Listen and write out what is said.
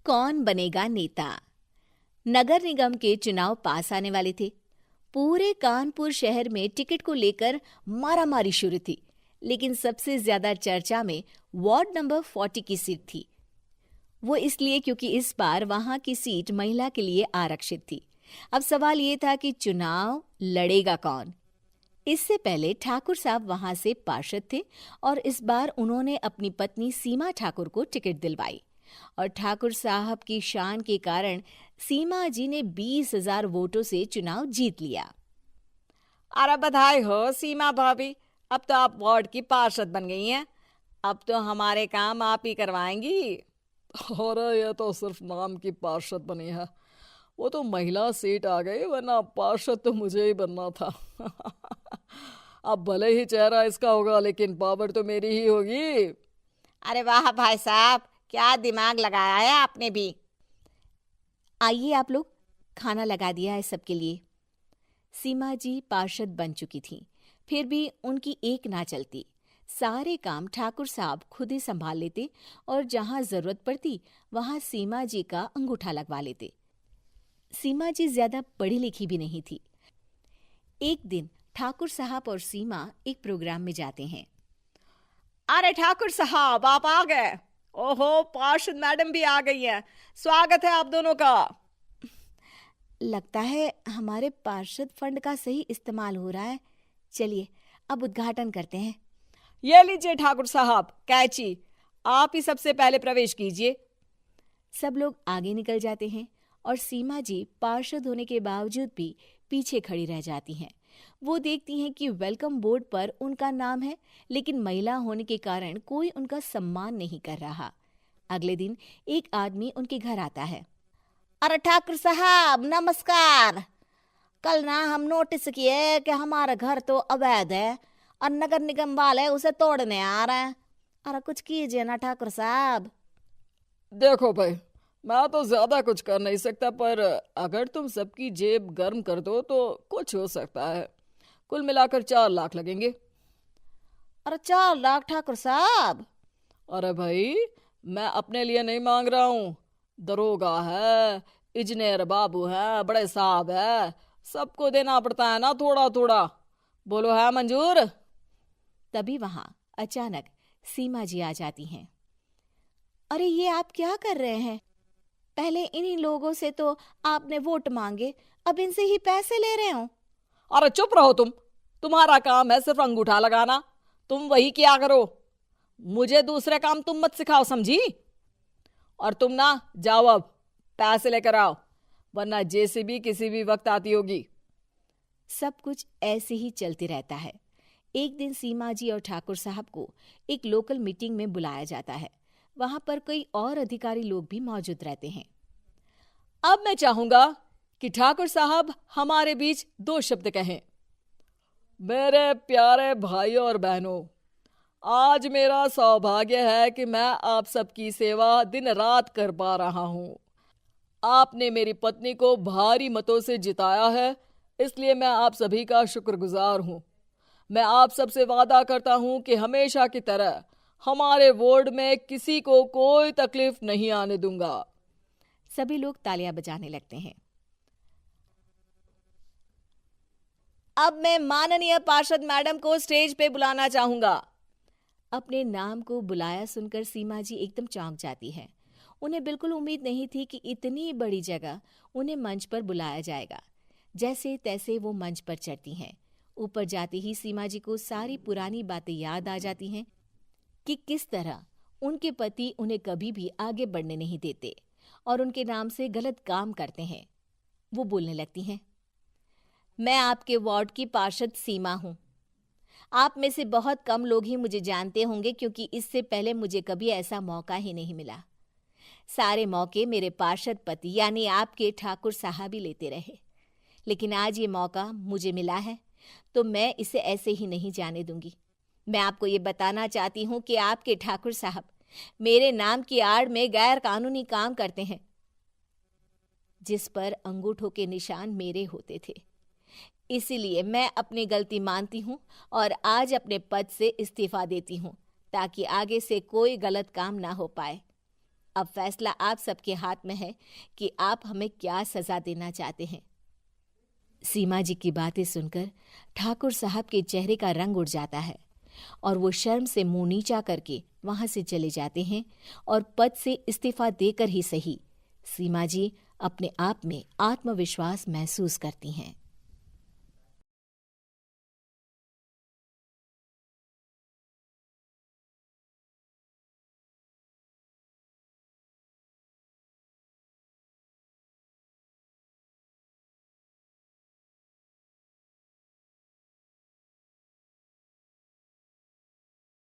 कौन बनेगा नेता। नगर निगम के चुनाव पास आने वाले थे। पूरे कानपुर शहर में टिकट को लेकर मारामारी शुरू थी, लेकिन सबसे ज्यादा चर्चा में वार्ड नंबर 40 की सीट थी। वो इसलिए क्योंकि इस बार वहां की सीट महिला के लिए आरक्षित थी। अब सवाल ये था कि चुनाव लड़ेगा कौन। इससे पहले ठाकुर साहब वहां से पार्षद थे और इस बार उन्होंने अपनी पत्नी सीमा ठाकुर को टिकट दिलवाई और ठाकुर साहब की शान के कारण सीमा जी ने 20,000 वोटों से चुनाव जीत लिया। अरे बधाई हो सीमा भाभी, अब तो आप वार्ड की पार्षद बन गई हैं। अब तो हमारे काम आप ही करवाएंगी। अरे ये तो सिर्फ नाम की पार्षद बनी है, वो तो महिला सीट आ गई, वरना पार्षद तो मुझे ही बनना था। अब भले ही चेहरा इसका होगा, लेकिन पावर तो मेरी ही होगी। अरे वाह भाई साहब, क्या दिमाग लगाया है आपने भी। आइए आप लोग, खाना लगा दिया है सबके लिए। सीमा जी पार्षद बन चुकी थीं, फिर भी उनकी एक ना चलती। सारे काम ठाकुर साहब खुद ही संभाल लेते और जहां जरूरत पड़ती वहां सीमा जी का अंगूठा लगवा लेते। सीमा जी ज्यादा पढ़ी लिखी भी नहीं थी। एक दिन ठाकुर साहब और सीमा एक प्रोग्राम में जाते हैं। अरे ठाकुर साहब, आप आ गए। ओहो, पार्षद मैडम भी आ गई हैं। स्वागत है आप दोनों का। लगता है हमारे पार्षद फंड का सही इस्तेमाल हो रहा है। चलिए अब उद्घाटन करते हैं। ये लीजिए ठाकुर साहब कैची, आप ही सबसे पहले प्रवेश कीजिए। सब लोग आगे निकल जाते हैं और सीमा जी पार्षद होने के बावजूद भी पीछे खड़ी रह जाती हैं। वो देखती हैं कि वेलकम बोर्ड पर उनका नाम है, लेकिन महिला होने के कारण कोई उनका सम्मान नहीं कर रहा। अगले दिन एक आदमी उनके घर आता है। अरे ठाकुर साहब नमस्कार। कल ना हम नोटिस किए कि हमारा घर तो अवैध है और नगर निगम वाले उसे तोड़ने आ रहे हैं। अरे कुछ कीजिए ना ठाकुर साहब। देखो भाई, मैं तो ज्यादा कुछ कर नहीं सकता, पर अगर तुम सबकी जेब गर्म कर दो तो कुछ हो सकता है। कुल मिलाकर 4 लाख लगेंगे। अरे 4 लाख ठाकुर साहब? अरे भाई, मैं अपने लिए नहीं मांग रहा हूँ। दरोगा है, इंजीनियर बाबू है, बड़े साहब है, सबको देना पड़ता है ना थोड़ा थोड़ा। बोलो है मंजूर? तभी वहां अचानक सीमा जी आ जाती हैं। अरे ये आप क्या कर रहे हैं? पहले इन्हीं लोगों से तो आपने वोट मांगे, अब इनसे ही पैसे ले रहे हो। अरे चुप रहो तुम, तुम्हारा काम है सिर्फ अंगूठा लगाना, तुम वही किया करो। मुझे दूसरे काम तुम मत सिखाओ, समझी? और तुम ना जाओ, अब पैसे लेकर आओ, वरना जेसीबी किसी भी वक्त आती होगी। सब कुछ ऐसे ही चलते रहता है। एक दिन सीमा जी और ठाकुर साहब को एक लोकल मीटिंग में बुलाया जाता है। वहां पर कई और अधिकारी लोग भी मौजूद रहते हैं। अब मैं चाहूंगा कि ठाकुर साहब हमारे बीच 2 शब्द कहें। मेरे प्यारे भाइयों और बहनों, आज मेरा सौभाग्य है कि मैं आप सबकी सेवा दिन रात कर पा रहा हूं। आपने मेरी पत्नी को भारी मतों से जिताया है, इसलिए मैं आप सभी का शुक्रगुजार हूं। मैं आप सबसे वादा करता हूं कि हमेशा की तरह हमारे वार्ड में किसी को कोई तकलीफ नहीं आने दूंगा। सभी लोग तालियां बजाने लगते हैं। अब मैं माननीय पार्षद मैडम को स्टेज पे बुलाना चाहूंगा। अपने नाम को बुलाया सुनकर सीमा जी एकदम चौंक जाती है। उन्हें बिल्कुल उम्मीद नहीं थी कि इतनी बड़ी जगह उन्हें मंच पर बुलाया जाएगा। जैसे तैसे वो मंच पर चढ़ती हैं। ऊपर जाते ही सीमा जी को सारी पुरानी बातें याद आ जाती हैं कि किस तरह उनके पति उन्हें कभी भी आगे बढ़ने नहीं देते और उनके नाम से गलत काम करते हैं। वो बोलने लगती हैं। मैं आपके वार्ड की पार्षद सीमा हूं। आप में से बहुत कम लोग ही मुझे जानते होंगे, क्योंकि इससे पहले मुझे कभी ऐसा मौका ही नहीं मिला। सारे मौके मेरे पार्षद पति यानी आपके ठाकुर साहब ही लेते रहे, लेकिन आज ये मौका मुझे मिला है तो मैं इसे ऐसे ही नहीं जाने दूंगी। मैं आपको ये बताना चाहती हूँ कि आपके ठाकुर साहब मेरे नाम की आड़ में गैर कानूनी काम करते हैं, जिस पर अंगूठों के निशान मेरे होते थे। इसीलिए मैं अपनी गलती मानती हूँ और आज अपने पद से इस्तीफा देती हूँ, ताकि आगे से कोई गलत काम ना हो पाए। अब फैसला आप सबके हाथ में है कि आप हमें क्या सजा देना चाहते हैं। सीमा जी की बातें सुनकर ठाकुर साहब के चेहरे का रंग उड़ जाता है और वो शर्म से मुंह नीचा करके वहां से चले जाते हैं और पद से इस्तीफा देकर ही सही सीमा जी अपने आप में आत्मविश्वास महसूस करती हैं।